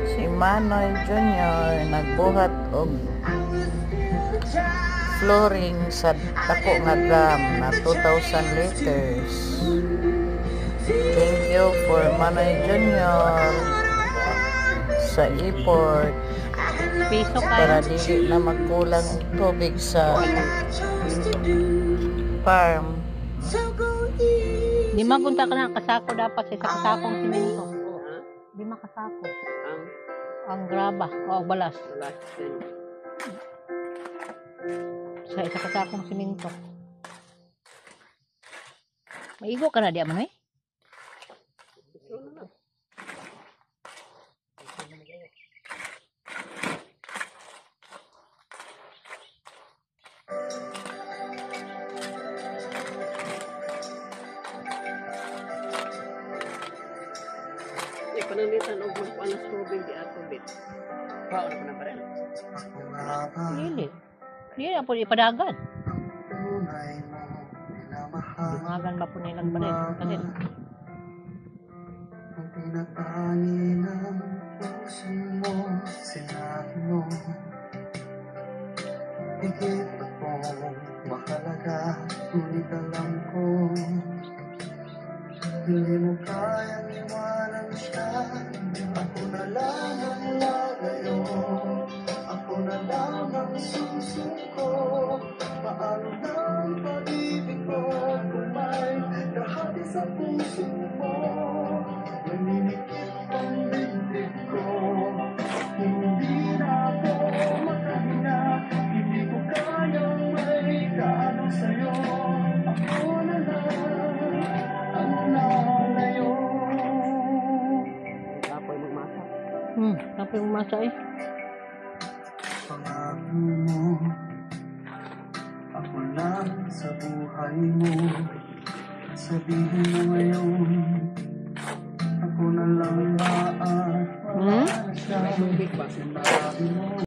Si Manoy Jr. nagbuhat og flooring sa dako nga dam na 2,000 liters. Thank you for Manoy Jr. sa effort Piso para ka. dili na magkulang og tubig sa farm. Di magunta ka na kasako dapat sa isa kasakong simento. Di makasako. Ang graba o balas. Sa isa kasakong simento. Maigo ka na di man eh. Panangitan og magpanas tubig di ato bit. Wow, na pa rin. Dili. Dili na po ipadagan. Dumagan ba po nilang balit? Kasi ang tinatani ng puso mo, sinabi mo, higit akong mahalaga, ngunit alam ko, hindi mo kayang iwanan siya. Ako na lang ang lalayo, ako na lang ang susuko. Paano na ang pag-ibig ko kung may kahati sa puso mo? Naninikip ang dibdib ko, hindi na ako makahinga. Hindi ko kayang may kaano sa'yo. Ako na lang ang lalayo. Apoy magmasa. Apa yung masa eh? Pangako mo, ako lang sa buhay mo. Sabihin mo ngayon, ako na lang ba ang Hmm? siya? Sinabi mo